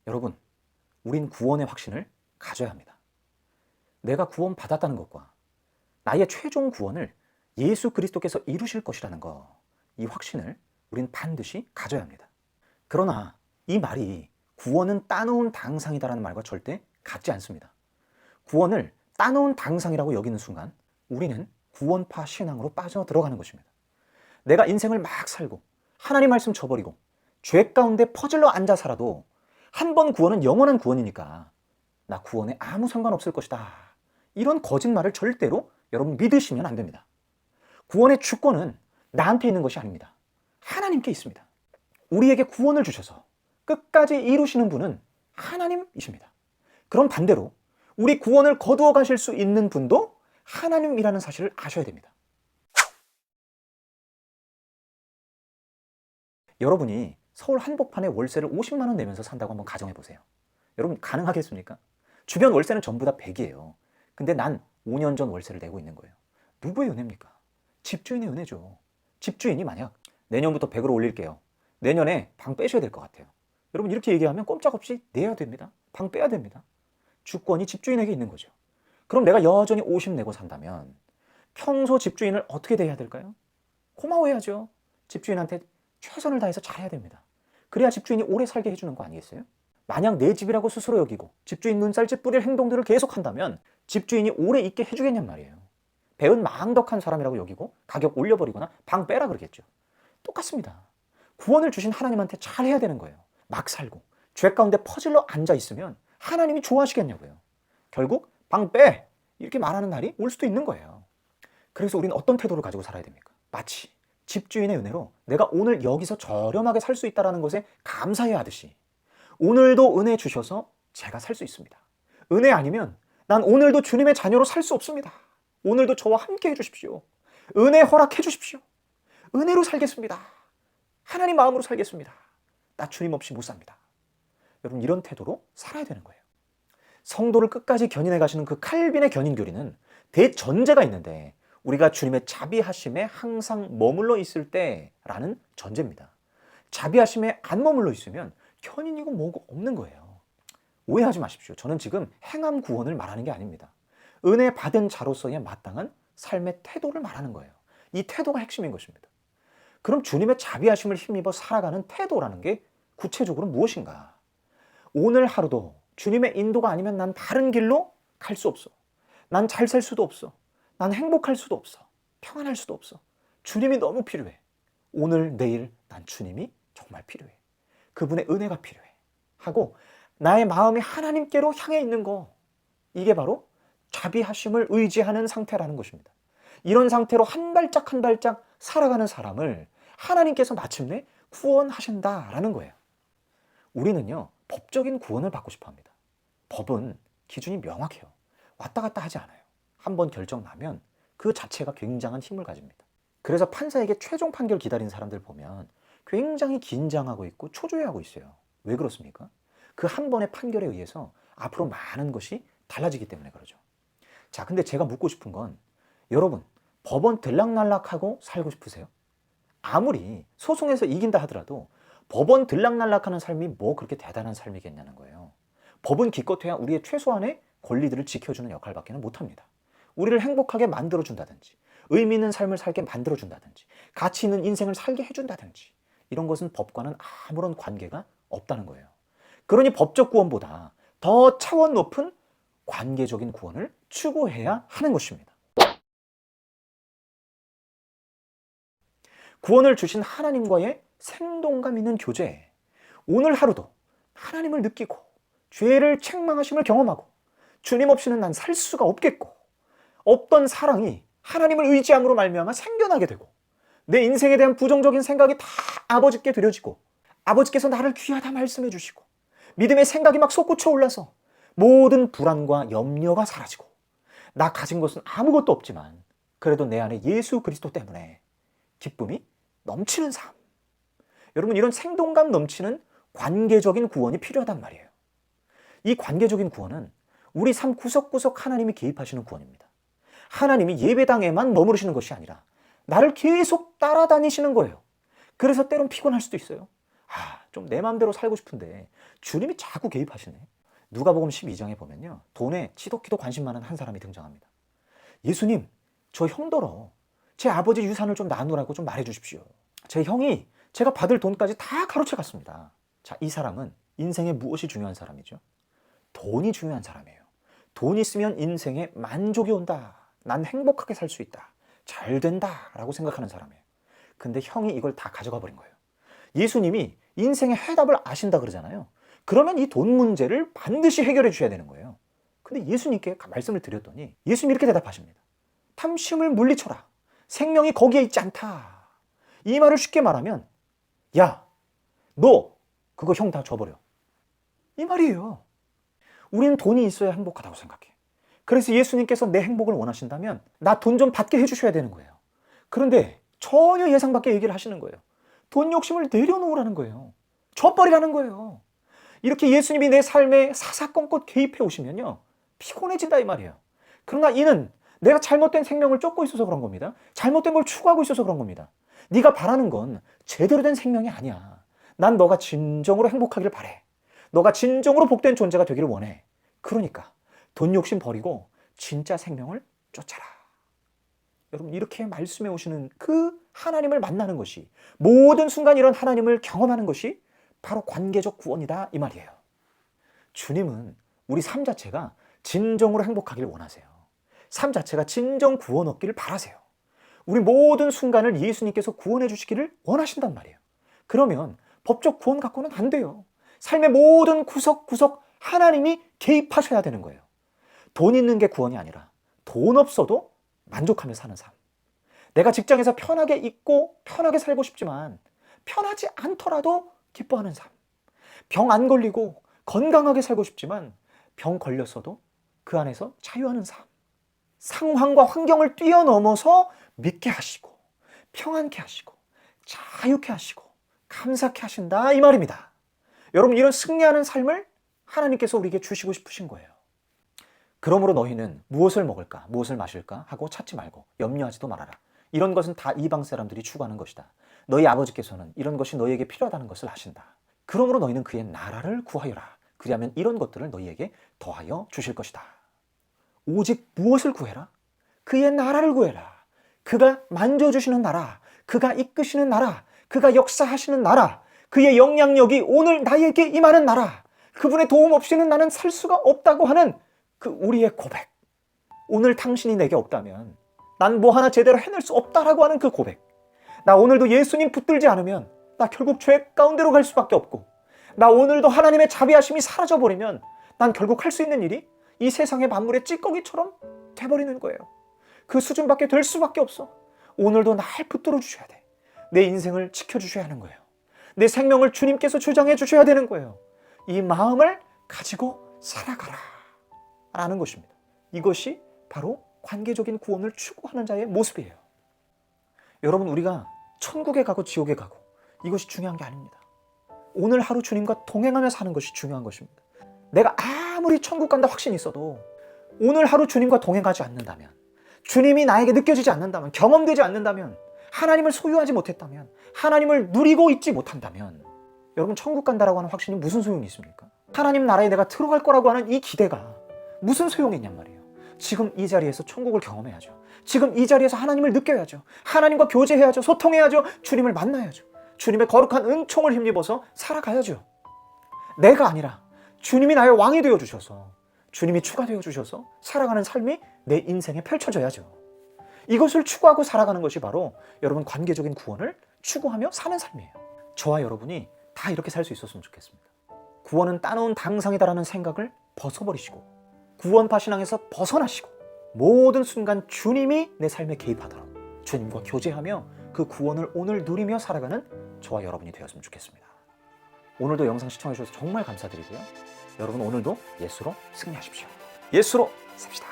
여러분, 우린 구원의 확신을 가져야 합니다. 내가 구원받았다는 것과 나의 최종 구원을 예수 그리스도께서 이루실 것이라는 것, 이 확신을 우린 반드시 가져야 합니다. 그러나 이 말이 구원은 따놓은 당상이다라는 말과 절대 같지 않습니다. 구원을 따놓은 당상이라고 여기는 순간 우리는 구원파 신앙으로 빠져들어가는 것입니다. 내가 인생을 막 살고 하나님 말씀 저버리고 죄 가운데 퍼질러 앉아 살아도 한 번 구원은 영원한 구원이니까 나 구원에 아무 상관없을 것이다. 이런 거짓말을 절대로 여러분 믿으시면 안 됩니다. 구원의 주권은 나한테 있는 것이 아닙니다. 하나님께 있습니다. 우리에게 구원을 주셔서 끝까지 이루시는 분은 하나님이십니다. 그럼 반대로 우리 구원을 거두어 가실 수 있는 분도 하나님이라는 사실을 아셔야 됩니다. 여러분이 서울 한복판에 월세를 50만 원 내면서 산다고 한번 가정해 보세요. 여러분 가능하겠습니까? 주변 월세는 전부 다 100이에요. 근데 난 5년 전 월세를 내고 있는 거예요. 누구의 은혜입니까? 집주인의 은혜죠. 집주인이 만약 내년부터 100으로 올릴게요. 내년에 방 빼셔야 될 것 같아요. 여러분 이렇게 얘기하면 꼼짝없이 내야 됩니다. 방 빼야 됩니다. 주권이 집주인에게 있는 거죠. 그럼 내가 여전히 50 내고 산다면 평소 집주인을 어떻게 대해야 될까요? 고마워해야죠. 집주인한테 최선을 다해서 잘해야 됩니다. 그래야 집주인이 오래 살게 해주는 거 아니겠어요? 만약 내 집이라고 스스로 여기고 집주인 눈살집 뿌릴 행동들을 계속한다면 집주인이 오래 있게 해주겠냔 말이에요. 배은 망덕한 사람이라고 여기고 가격 올려버리거나 방 빼라 그러겠죠. 똑같습니다. 구원을 주신 하나님한테 잘해야 되는 거예요. 막 살고 죄 가운데 퍼질러 앉아있으면 하나님이 좋아하시겠냐고요. 결국 방 빼! 이렇게 말하는 날이 올 수도 있는 거예요. 그래서 우리는 어떤 태도를 가지고 살아야 됩니까? 마치 집주인의 은혜로 내가 오늘 여기서 저렴하게 살 수 있다는 것에 감사해야 하듯이 오늘도 은혜 주셔서 제가 살 수 있습니다. 은혜 아니면 난 오늘도 주님의 자녀로 살 수 없습니다. 오늘도 저와 함께 해주십시오. 은혜 허락해 주십시오. 은혜로 살겠습니다. 하나님 마음으로 살겠습니다. 나 주님 없이 못 삽니다. 여러분 이런 태도로 살아야 되는 거예요. 성도를 끝까지 견인해 가시는 그 칼빈의 견인교리는 대전제가 있는데 우리가 주님의 자비하심에 항상 머물러 있을 때라는 전제입니다. 자비하심에 안 머물러 있으면 견인이고 뭐고 없는 거예요. 오해하지 마십시오. 저는 지금 행함 구원을 말하는 게 아닙니다. 은혜 받은 자로서의 마땅한 삶의 태도를 말하는 거예요. 이 태도가 핵심인 것입니다. 그럼 주님의 자비하심을 힘입어 살아가는 태도라는 게 구체적으로 무엇인가? 오늘 하루도 주님의 인도가 아니면 난 다른 길로 갈 수 없어. 난 잘 살 수도 없어. 난 행복할 수도 없어. 평안할 수도 없어. 주님이 너무 필요해. 오늘, 내일 난 주님이 정말 필요해. 그분의 은혜가 필요해. 하고 나의 마음이 하나님께로 향해 있는 거. 이게 바로 자비하심을 의지하는 상태라는 것입니다. 이런 상태로 한 발짝 한 발짝 살아가는 사람을 하나님께서 마침내 구원하신다라는 거예요. 우리는요, 법적인 구원을 받고 싶어 합니다. 법은 기준이 명확해요. 왔다 갔다 하지 않아요. 한번 결정 나면 그 자체가 굉장한 힘을 가집니다. 그래서 판사에게 최종 판결 기다리는 사람들 보면 굉장히 긴장하고 있고 초조해하고 있어요. 왜 그렇습니까? 그 한 번의 판결에 의해서 앞으로 많은 것이 달라지기 때문에 그러죠. 자, 근데 제가 묻고 싶은 건 여러분, 법원 들락날락하고 살고 싶으세요? 아무리 소송에서 이긴다 하더라도 법원 들락날락하는 삶이 뭐 그렇게 대단한 삶이겠냐는 거예요. 법은 기껏해야 우리의 최소한의 권리들을 지켜주는 역할밖에는 못합니다. 우리를 행복하게 만들어준다든지 의미 있는 삶을 살게 만들어준다든지 가치 있는 인생을 살게 해준다든지 이런 것은 법과는 아무런 관계가 없다는 거예요. 그러니 법적 구원보다 더 차원 높은 관계적인 구원을 추구해야 하는 것입니다. 구원을 주신 하나님과의 생동감 있는 교제, 오늘 하루도 하나님을 느끼고 죄를 책망하심을 경험하고 주님 없이는 난 살 수가 없겠고 없던 사랑이 하나님을 의지함으로 말미암아 생겨나게 되고 내 인생에 대한 부정적인 생각이 다 아버지께 드려지고 아버지께서 나를 귀하다 말씀해 주시고 믿음의 생각이 막 솟구쳐 올라서 모든 불안과 염려가 사라지고 나 가진 것은 아무것도 없지만 그래도 내 안에 예수 그리스도 때문에 기쁨이 넘치는 삶. 여러분 이런 생동감 넘치는 관계적인 구원이 필요하단 말이에요. 이 관계적인 구원은 우리 삶 구석구석 하나님이 개입하시는 구원입니다. 하나님이 예배당에만 머무르시는 것이 아니라 나를 계속 따라다니시는 거예요. 그래서 때론 피곤할 수도 있어요. 좀 내 마음대로 살고 싶은데 주님이 자꾸 개입하시네. 누가복음 12장에 보면요, 돈에 지독히도 관심 많은 한 사람이 등장합니다. 예수님, 저 형더러 제 아버지 유산을 좀 나누라고 좀 말해주십시오. 제 형이 제가 받을 돈까지 다 가로채 갔습니다. 자, 이 사람은 인생에 무엇이 중요한 사람이죠? 돈이 중요한 사람이에요. 돈 있으면 인생에 만족이 온다. 난 행복하게 살 수 있다. 잘 된다. 라고 생각하는 사람이에요. 근데 형이 이걸 다 가져가 버린 거예요. 예수님이 인생의 해답을 아신다 그러잖아요. 그러면 이 돈 문제를 반드시 해결해 주셔야 되는 거예요. 근데 예수님께 말씀을 드렸더니 예수님이 이렇게 대답하십니다. 탐심을 물리쳐라. 생명이 거기에 있지 않다. 이 말을 쉽게 말하면, 야, 너 그거 형 다 줘버려. 이 말이에요. 우리는 돈이 있어야 행복하다고 생각해. 그래서 예수님께서 내 행복을 원하신다면 나 돈 좀 받게 해주셔야 되는 거예요. 그런데 전혀 예상 밖의 얘기를 하시는 거예요. 돈 욕심을 내려놓으라는 거예요. 줘버리라는 거예요. 이렇게 예수님이 내 삶에 사사건건 개입해 오시면요, 피곤해진다 이 말이에요. 그러나 이는 내가 잘못된 생명을 쫓고 있어서 그런 겁니다. 잘못된 걸 추구하고 있어서 그런 겁니다. 네가 바라는 건 제대로 된 생명이 아니야. 난 너가 진정으로 행복하기를 바래. 너가 진정으로 복된 존재가 되기를 원해. 그러니까 돈 욕심 버리고 진짜 생명을 쫓아라. 여러분, 이렇게 말씀해 오시는 그 하나님을 만나는 것이, 모든 순간 이런 하나님을 경험하는 것이 바로 관계적 구원이다 이 말이에요. 주님은 우리 삶 자체가 진정으로 행복하기를 원하세요. 삶 자체가 진정 구원 얻기를 바라세요. 우리 모든 순간을 예수님께서 구원해 주시기를 원하신단 말이에요. 그러면 법적 구원 갖고는 안 돼요. 삶의 모든 구석구석 하나님이 개입하셔야 되는 거예요. 돈 있는 게 구원이 아니라 돈 없어도 만족하며 사는 삶. 내가 직장에서 편하게 있고 편하게 살고 싶지만 편하지 않더라도 기뻐하는 삶. 병 안 걸리고 건강하게 살고 싶지만 병 걸렸어도 그 안에서 자유하는 삶. 상황과 환경을 뛰어넘어서 믿게 하시고 평안케 하시고 자유케 하시고 감사케 하신다 이 말입니다. 여러분, 이런 승리하는 삶을 하나님께서 우리에게 주시고 싶으신 거예요. 그러므로 너희는 무엇을 먹을까 무엇을 마실까 하고 찾지 말고 염려하지도 말아라. 이런 것은 다 이방 사람들이 추구하는 것이다. 너희 아버지께서는 이런 것이 너희에게 필요하다는 것을 아신다. 그러므로 너희는 그의 나라를 구하여라. 그리하면 이런 것들을 너희에게 더하여 주실 것이다. 오직 무엇을 구해라? 그의 나라를 구해라. 그가 만져주시는 나라, 그가 이끄시는 나라, 그가 역사하시는 나라, 그의 영향력이 오늘 나에게 임하는 나라, 그분의 도움 없이는 나는 살 수가 없다고 하는 그 우리의 고백. 오늘 당신이 내게 없다면 난 뭐 하나 제대로 해낼 수 없다라고 하는 그 고백. 나 오늘도 예수님 붙들지 않으면 나 결국 죄 가운데로 갈 수밖에 없고, 나 오늘도 하나님의 자비하심이 사라져버리면 난 결국 할 수 있는 일이 이 세상의 만물의 찌꺼기처럼 돼버리는 거예요. 그 수준밖에 될 수밖에 없어. 오늘도 날 붙들어 주셔야 돼. 내 인생을 지켜주셔야 하는 거예요. 내 생명을 주님께서 주장해 주셔야 되는 거예요. 이 마음을 가지고 살아가라 라는 것입니다. 이것이 바로 관계적인 구원을 추구하는 자의 모습이에요. 여러분, 우리가 천국에 가고 지옥에 가고 이것이 중요한 게 아닙니다. 오늘 하루 주님과 동행하며 사는 것이 중요한 것입니다. 내가 아무리 천국 간다 확신이 있어도 오늘 하루 주님과 동행하지 않는다면, 주님이 나에게 느껴지지 않는다면, 경험되지 않는다면, 하나님을 소유하지 못했다면, 하나님을 누리고 있지 못한다면 여러분, 천국 간다라고 하는 확신이 무슨 소용이 있습니까? 하나님 나라에 내가 들어갈 거라고 하는 이 기대가 무슨 소용이 있냔 말이에요. 지금 이 자리에서 천국을 경험해야죠. 지금 이 자리에서 하나님을 느껴야죠. 하나님과 교제해야죠. 소통해야죠. 주님을 만나야죠. 주님의 거룩한 은총을 힘입어서 살아가야죠. 내가 아니라 주님이 나의 왕이 되어주셔서, 주님이 주가 되어주셔서 살아가는 삶이 내 인생에 펼쳐져야죠. 이것을 추구하고 살아가는 것이 바로 여러분 관계적인 구원을 추구하며 사는 삶이에요. 저와 여러분이 다 이렇게 살 수 있었으면 좋겠습니다. 구원은 따놓은 당상이다라는 생각을 벗어버리시고, 구원파 신앙에서 벗어나시고, 모든 순간 주님이 내 삶에 개입하도록 주님과 교제하며 그 구원을 오늘 누리며 살아가는 저와 여러분이 되었으면 좋겠습니다. 오늘도 영상 시청해 주셔서 정말 감사드리고요. 여러분, 오늘도 예수로 승리하십시오. 예수로 삽시다.